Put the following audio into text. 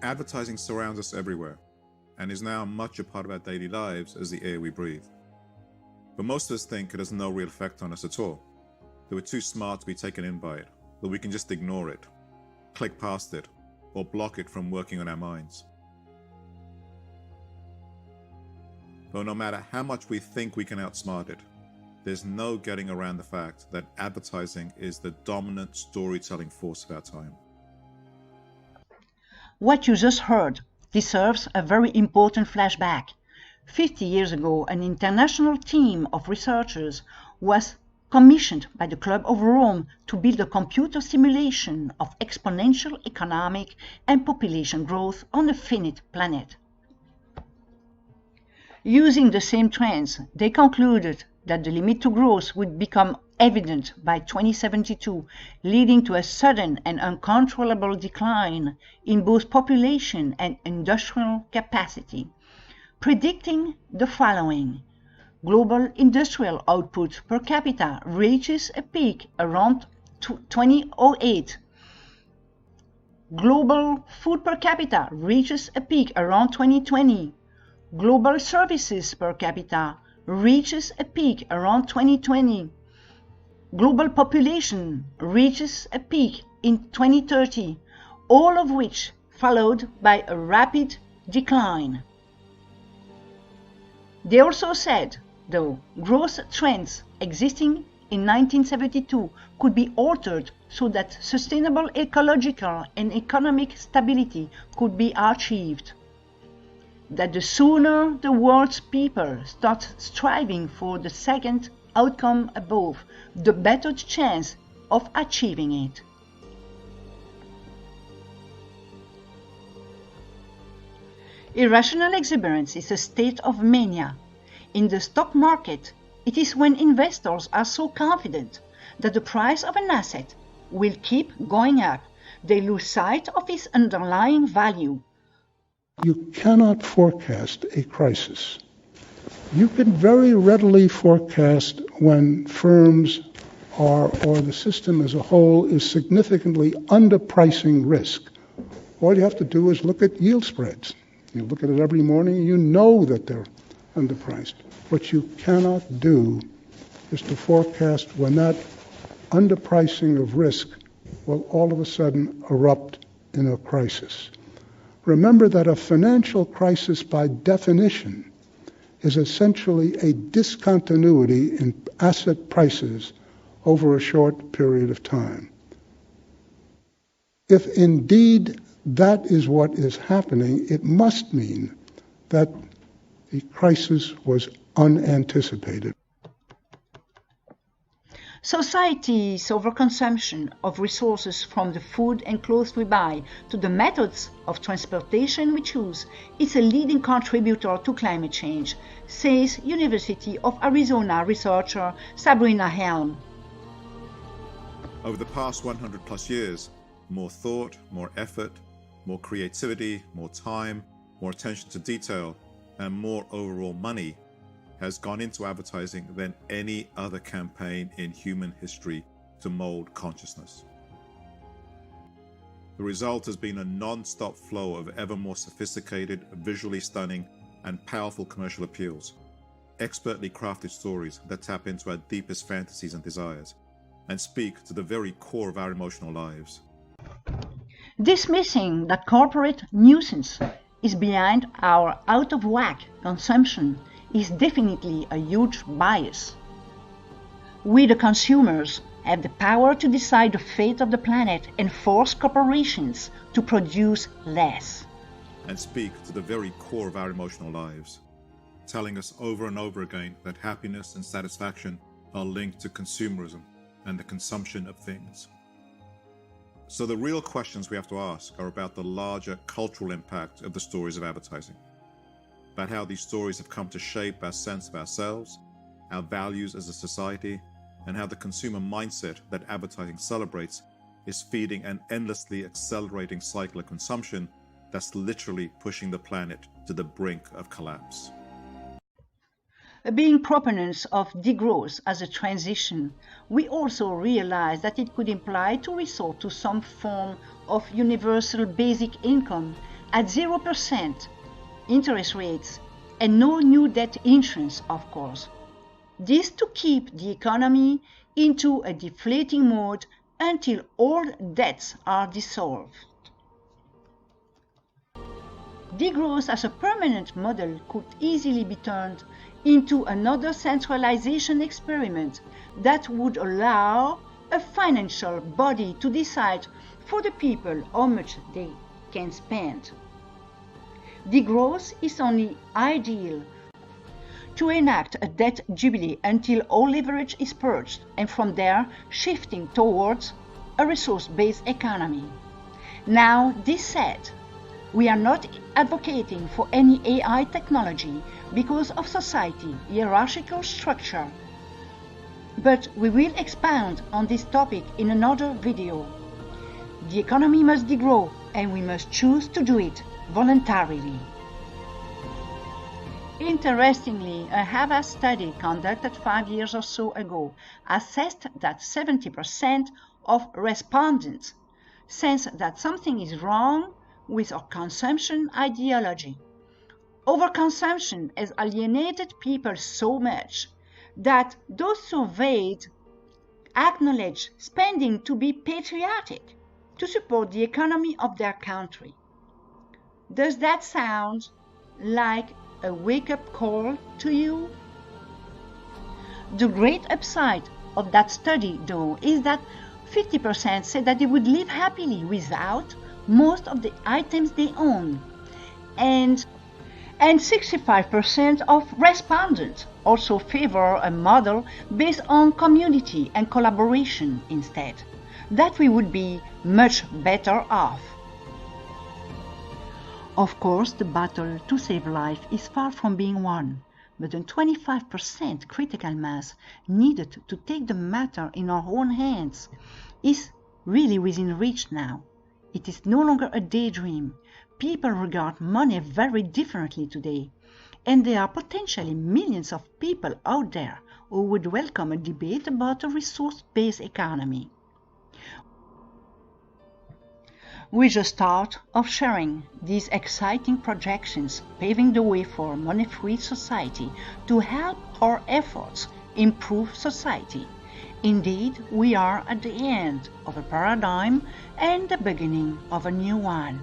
Advertising surrounds us everywhere and is now much a part of our daily lives as the air we breathe. But most of us think it has no real effect on us at all, that we're too smart to be taken in by it, that we can just ignore it, click past it, or block it from working on our minds. But no matter how much we think we can outsmart it, there's no getting around the fact that advertising is the dominant storytelling force of our time. What you just heard deserves a very important flashback. 50 years ago, an international team of researchers was commissioned by the Club of Rome to build a computer simulation of exponential economic and population growth on a finite planet. Using the same trends, they concluded that the limit to growth would become evident by 2072, leading to a sudden and uncontrollable decline in both population and industrial capacity, predicting the following. Global industrial output per capita reaches a peak around 2008. Global food per capita reaches a peak around 2020. Global services per capita reaches a peak around 2020. Global population reaches a peak in 2030, all of which followed by a rapid decline. They also said, though, growth trends existing in 1972 could be altered so that sustainable ecological and economic stability could be achieved. That the sooner the world's people start striving for the second outcome above, the better chance of achieving it. Irrational exuberance is a state of mania. In the stock market, it is when investors are so confident that the price of an asset will keep going up, they lose sight of its underlying value. You cannot forecast a crisis. You can very readily forecast when firms are, or the system as a whole, is significantly underpricing risk. All you have to do is look at yield spreads. You look at it every morning, and you know that they're underpriced. What you cannot do is to forecast when that underpricing of risk will all of a sudden erupt in a crisis. Remember that a financial crisis, by definition, is essentially a discontinuity in asset prices over a short period of time. If indeed that is what is happening, it must mean that the crisis was unanticipated. Society's overconsumption of resources, from the food and clothes we buy to the methods of transportation we choose, is a leading contributor to climate change, says University of Arizona researcher Sabrina Helm. Over the past 100 plus years, more thought, more effort, more creativity, more time, more attention to detail, and more overall money has gone into advertising than any other campaign in human history to mold consciousness. The result has been a non-stop flow of ever more sophisticated, visually stunning, and powerful commercial appeals, expertly crafted stories that tap into our deepest fantasies and desires, and speak to the very core of our emotional lives. Dismissing that corporate nuisance is behind our out-of-whack consumption is definitely a huge bias. We, the consumers, have the power to decide the fate of the planet and force corporations to produce less. And speak to the very core of our emotional lives, telling us over and over again that happiness and satisfaction are linked to consumerism and the consumption of things. So the real questions we have to ask are about the larger cultural impact of the stories of advertising, about how these stories have come to shape our sense of ourselves, our values as a society, and how the consumer mindset that advertising celebrates is feeding an endlessly accelerating cycle of consumption that's literally pushing the planet to the brink of collapse. Being proponents of degrowth as a transition, we also realize that it could imply to resort to some form of universal basic income at 0% interest rates and no new debt insurance, of course. This to keep the economy into a deflating mode until all debts are dissolved. Degrowth as a permanent model could easily be turned into another centralization experiment that would allow a financial body to decide for the people how much they can spend. Degrowth is only ideal to enact a debt jubilee until all leverage is purged, and from there shifting towards a resource-based economy. Now, this said, we are not advocating for any AI technology because of society hierarchical structure, but we will expound on this topic in another video. The economy must degrow, and we must choose to do it voluntarily. Interestingly, a Havas study conducted 5 years or so ago assessed that 70% of respondents sense that something is wrong with our consumption ideology. Overconsumption has alienated people so much that those surveyed acknowledge spending to be patriotic, to support the economy of their country. Does that sound like a wake-up call to you? The great upside of that study, though, is that 50% said that they would live happily without most of the items they own, and 65% of respondents also favor a model based on community and collaboration instead, that we would be much better off. Of course, the battle to save life is far from being won, but the 25% critical mass needed to take the matter in our own hands is really within reach now. It is no longer a daydream. People regard money very differently today, and there are potentially millions of people out there who would welcome a debate about a resource-based economy. With the start of sharing these exciting projections, paving the way for a money-free society to help our efforts improve society. Indeed, we are at the end of a paradigm and the beginning of a new one.